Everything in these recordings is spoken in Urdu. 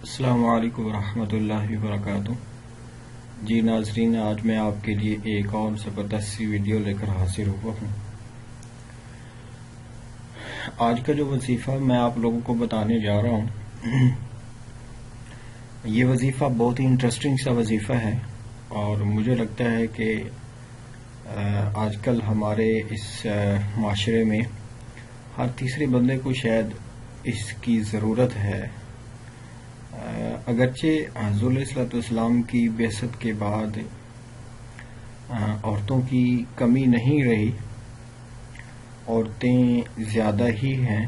السلام علیکم ورحمۃ اللہ وبرکاتہ۔ جی ناظرین، آج میں آپ کے لیے ایک اور زبردست سی ویڈیو لے کر حاضر ہوا ہوں۔ آج کا جو وظیفہ میں آپ لوگوں کو بتانے جا رہا ہوں، یہ وظیفہ بہت ہی انٹرسٹنگ سا وظیفہ ہے، اور مجھے لگتا ہے کہ آج کل ہمارے اس معاشرے میں ہر تیسرے بندے کو شاید اس کی ضرورت ہے۔ اگرچہ حضور علیہ السلام کی بعثت کے بعد عورتوں کی کمی نہیں رہی، عورتیں زیادہ ہی ہیں۔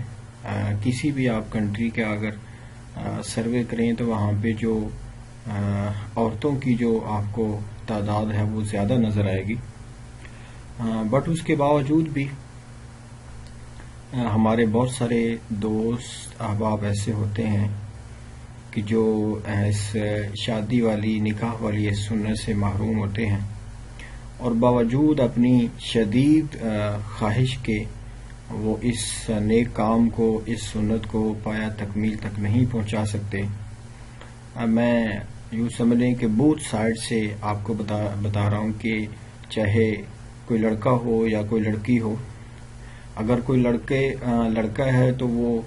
کسی بھی آپ کنٹری کا اگر سروے کریں تو وہاں پہ جو عورتوں کی جو آپ کو تعداد ہے وہ زیادہ نظر آئے گی، بٹ اس کے باوجود بھی ہمارے بہت سارے دوست احباب ایسے ہوتے ہیں کہ جو اس شادی والی نکاح والی اس سنت سے محروم ہوتے ہیں، اور باوجود اپنی شدید خواہش کے وہ اس نیک کام کو، اس سنت کو پایا تکمیل تک نہیں پہنچا سکتے۔ میں یوں سمجھ لیں کہ بوتھ سائڈ سے آپ کو بتا رہا ہوں کہ چاہے کوئی لڑکا ہو یا کوئی لڑکی ہو، اگر کوئی لڑکا ہے تو وہ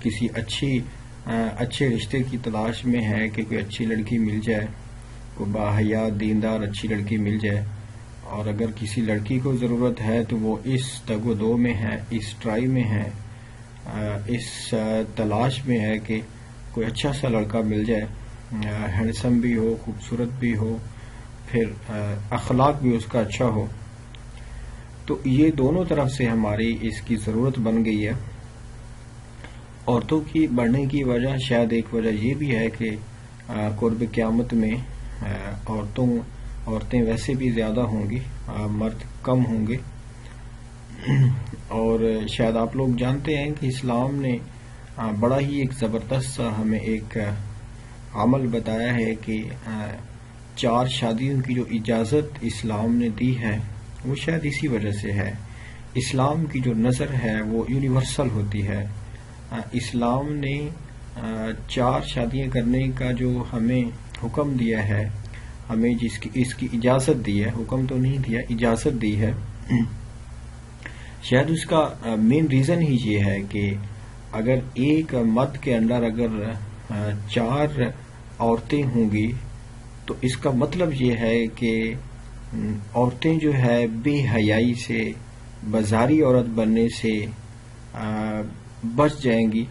کسی اچھے رشتے کی تلاش میں ہے کہ کوئی اچھی لڑکی مل جائے، کوئی باحیا دیندار اچھی لڑکی مل جائے، اور اگر کسی لڑکی کو ضرورت ہے تو وہ اس تگ و دو میں ہے، اس ٹرائی میں ہے، اس تلاش میں ہے کہ کوئی اچھا سا لڑکا مل جائے، ہینڈسم بھی ہو، خوبصورت بھی ہو، پھر اخلاق بھی اس کا اچھا ہو۔ تو یہ دونوں طرف سے ہماری اس کی ضرورت بن گئی ہے۔ عورتوں کی بڑھنے کی وجہ شاید ایک وجہ یہ بھی ہے کہ قرب قیامت میں عورتیں ویسے بھی زیادہ ہوں گی، مرد کم ہوں گے۔ اور شاید آپ لوگ جانتے ہیں کہ اسلام نے بڑا ہی ایک زبردست سا ہمیں ایک عمل بتایا ہے کہ 4 شادیوں کی جو اجازت اسلام نے دی ہے وہ شاید اسی وجہ سے ہے۔ اسلام کی جو نظر ہے وہ یونیورسل ہوتی ہے۔ اسلام نے 4 شادیاں کرنے کا جو ہمیں حکم دیا ہے، ہمیں اس کی اجازت دی ہے، حکم تو نہیں دیا، اجازت دی ہے، شاید اس کا مین ریزن ہی یہ ہے کہ اگر ایک مرد کے اندر اگر 4 عورتیں ہوں گی تو اس کا مطلب یہ ہے کہ عورتیں جو ہے بے حیائی سے، بازاری عورت بننے سے بچ جائیں گی،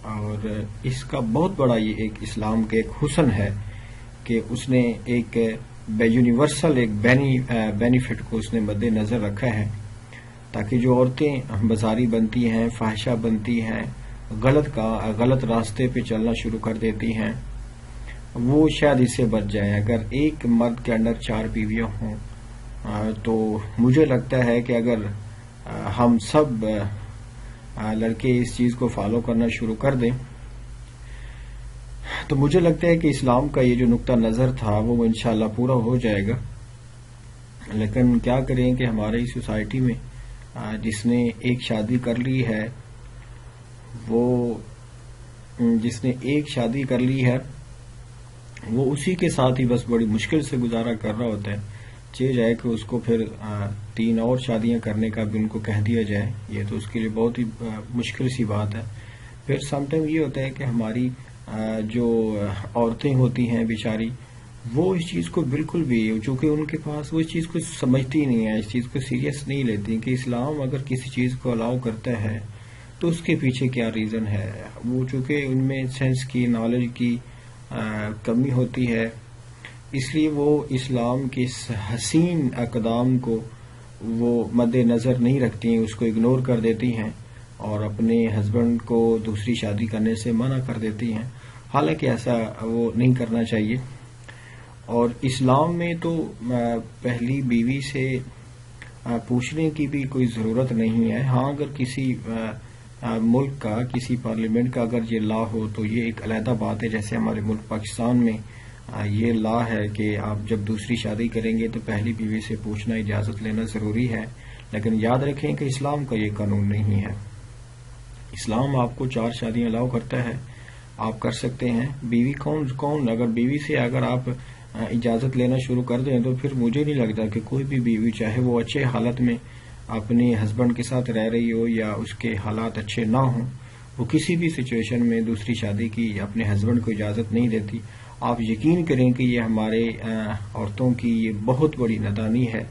اور اس کا بہت بڑا یہ ایک اسلام کا ایک حسن ہے کہ اس نے ایک یونیورسل ایک بینیفٹ کو اس نے مد نظر رکھا ہے، تاکہ جو عورتیں بازاری بنتی ہیں، فاحشہ بنتی ہیں، غلط راستے پہ چلنا شروع کر دیتی ہیں، وہ شاید اس سے بچ جائیں۔ اگر ایک مرد کے اندر 4 بیویاں ہوں تو مجھے لگتا ہے کہ اگر ہم سب لڑکے اس چیز کو فالو کرنا شروع کر دیں تو مجھے لگتا ہے کہ اسلام کا یہ جو نقطہ نظر تھا وہ انشاءاللہ پورا ہو جائے گا۔ لیکن کیا کریں کہ ہماری سوسائٹی میں جس نے ایک شادی کر لی ہے وہ اسی کے ساتھ ہی بس بڑی مشکل سے گزارا کر رہا ہوتا ہے، چاہے جائے کہ اس کو پھر 3 اور شادیاں کرنے کا بھی ان کو کہہ دیا جائے، یہ تو اس کے لیے بہت ہی مشکل سی بات ہے۔ پھر سم ٹائم یہ ہوتا ہے کہ ہماری جو عورتیں ہوتی ہیں بیچاری، وہ اس چیز کو بالکل بھی، چونکہ ان کے پاس وہ اس چیز کو سمجھتی نہیں ہے، اس چیز کو سیریس نہیں لیتی کہ اسلام اگر کسی چیز کو الاؤ کرتا ہے تو اس کے پیچھے کیا ریزن ہے۔ وہ چونکہ ان میں سینس کی، نالج کی کمی ہوتی ہے، اس لیے وہ اسلام کے اس حسین اقدام کو وہ مد نظر نہیں رکھتی ہیں، اس کو اگنور کر دیتی ہیں اور اپنے ہسبینڈ کو دوسری شادی کرنے سے منع کر دیتی ہیں، حالانکہ ایسا وہ نہیں کرنا چاہیے۔ اور اسلام میں تو پہلی بیوی سے پوچھنے کی بھی کوئی ضرورت نہیں ہے۔ ہاں، اگر کسی ملک کا، کسی پارلیمنٹ کا اگر یہ لا ہو تو یہ ایک علیحدہ بات ہے، جیسے ہمارے ملک پاکستان میں یہ لا ہے کہ آپ جب دوسری شادی کریں گے تو پہلی بیوی سے پوچھنا، اجازت لینا ضروری ہے، لیکن یاد رکھیں کہ اسلام کا یہ قانون نہیں ہے۔ اسلام آپ کو 4 شادیاں الاؤ کرتا ہے، آپ کر سکتے ہیں. بیوی کون اگر بیوی سے اگر آپ اجازت لینا شروع کر دیں تو پھر مجھے نہیں لگتا کہ کوئی بھی بیوی چاہے وہ اچھے حالت میں اپنے ہسبینڈ کے ساتھ رہ رہی ہو یا اس کے حالات اچھے نہ ہوں، وہ کسی بھی سچویشن میں دوسری شادی کی اپنے ہسبینڈ کو اجازت نہیں دیتی. آپ یقین کریں کہ یہ ہمارے عورتوں کی یہ بہت بڑی نادانی ہے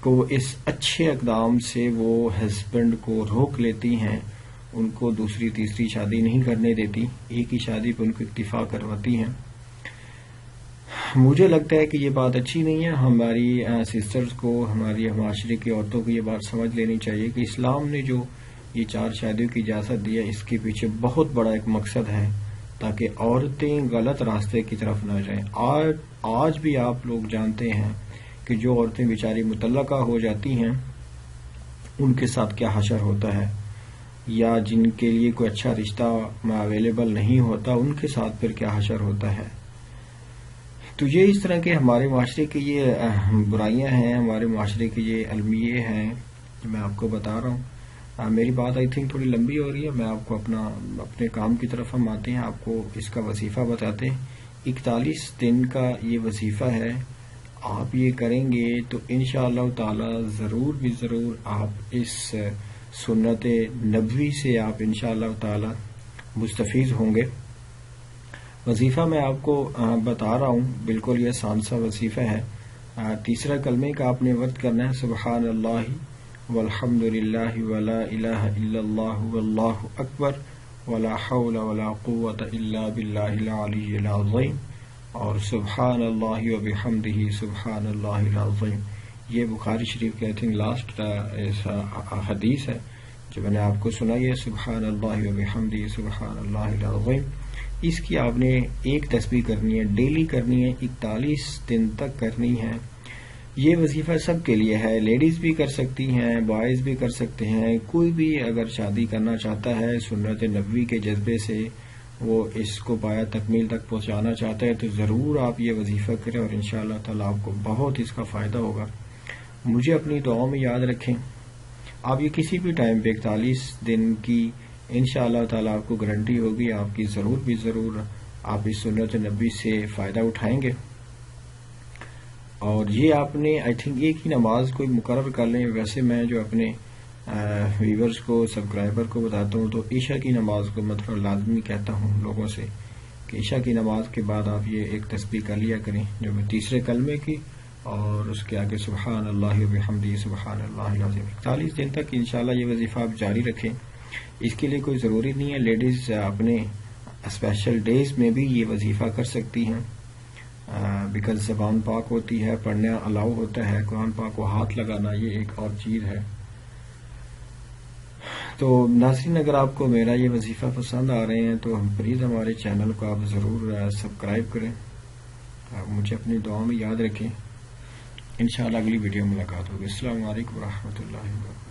کہ وہ اس اچھے اقدام سے وہ ہسبینڈ کو روک لیتی ہیں، ان کو دوسری تیسری شادی نہیں کرنے دیتی، ایک ہی شادی پہ ان کو اکتفا کرواتی ہیں. مجھے لگتا ہے کہ یہ بات اچھی نہیں ہے. ہماری سسٹرز کو، ہماری معاشرے کی عورتوں کو یہ بات سمجھ لینی چاہیے کہ اسلام نے جو یہ 4 شادیوں کی اجازت دی ہے، اس کے پیچھے بہت بڑا ایک مقصد ہے تاکہ عورتیں غلط راستے کی طرف نہ جائیں. آج بھی آپ لوگ جانتے ہیں کہ جو عورتیں بیچاری مطلقہ ہو جاتی ہیں ان کے ساتھ کیا حشر ہوتا ہے، یا جن کے لیے کوئی اچھا رشتہ اویلیبل نہیں ہوتا ان کے ساتھ پھر کیا حشر ہوتا ہے. تو یہ اس طرح کے ہمارے معاشرے کی یہ برائیاں ہیں، ہمارے معاشرے کے یہ المیے ہیں جو میں آپ کو بتا رہا ہوں. میری بات آئی تھنک تھوڑی لمبی ہو رہی ہے. میں آپ کو اپنے کام کی طرف ہم آتے ہیں، آپ کو اس کا وظیفہ بتاتے ہیں. 41 دن کا یہ وظیفہ ہے. آپ یہ کریں گے تو انشاءاللہ تعالی ضرور بھی ضرور آپ اس سنت نبوی سے آپ انشاءاللہ تعالی مستفیض ہوں گے. وظیفہ میں آپ کو بتا رہا ہوں، بالکل یہ آسان سا وظیفہ ہے. تیسرا کلمے کا آپ نے ورد کرنا ہے، سبحان اللہ والحمد للہ ولا الہ الا اللہ واللہ اکبر ولا حول ولا قوة الا باللہ العلی العظیم، اور سبحان اللہ وبحمدہ سبحان اللہ العظیم. یہ بخاری شریف کے لاسٹ حدیث ہے جو میں نے آپ کو سنائی ہے، سبحان اللہ وبحمدہ سبحان اللہ العظیم. اس کی آپ نے ایک تسبیح کرنی ہے، ڈیلی کرنی ہے، 41 دن تک کرنی ہے. یہ وظیفہ سب کے لیے ہے، لیڈیز بھی کر سکتی ہیں، بوائز بھی کر سکتے ہیں. کوئی بھی اگر شادی کرنا چاہتا ہے سنت نبوی کے جذبے سے، وہ اس کو پایا تکمیل تک پہنچانا چاہتا ہے، تو ضرور آپ یہ وظیفہ کریں اور انشاءاللہ تعالیٰ آپ کو بہت اس کا فائدہ ہوگا. مجھے اپنی دعاؤں میں یاد رکھیں. آپ یہ کسی بھی ٹائم پہ 41 دن کی انشاءاللہ تعالیٰ آپ کو گارنٹی ہوگی، آپ کی ضرور بھی ضرور آپ اس سنت نبوی سے فائدہ اٹھائیں گے. اور یہ آپ نے آئی تھنک ایک ہی نماز کوئی مقرر کر لیں. ویسے میں جو اپنے ویورز کو، سبسکرائبر کو بتاتا ہوں تو عشاء کی نماز کو میں تھوڑا لازمی کہتا ہوں لوگوں سے کہ عشاء کی نماز کے بعد آپ یہ ایک تسبیح کر لیا کریں جو میں تیسرے کلمے کی، اور اس کے آگے سبحان اللہ وبحمدہ سبحان اللہ العظیم. 41 دن تک انشاءاللہ یہ وظیفہ آپ جاری رکھیں. اس کے لیے کوئی ضروری نہیں ہے، لیڈیز اپنے اسپیشل ڈیز میں بھی یہ وظیفہ کر سکتی ہیں، بیکاز زبان پاک ہوتی ہے، پڑھنا الاؤ ہوتا ہے، قرآن پاک کو ہاتھ لگانا یہ ایک اور چیز ہے. تو ناظرین، اگر آپ کو میرا یہ وظیفہ پسند آ رہے ہیں تو پلیز ہمارے چینل کو آپ ضرور سبسکرائب کریں. مجھے اپنی دعاؤں میں یاد رکھیں. انشاءاللہ اگلی ویڈیو ملاقات ہوگی. السلام علیکم ورحمۃ اللہ وبرکاتہ.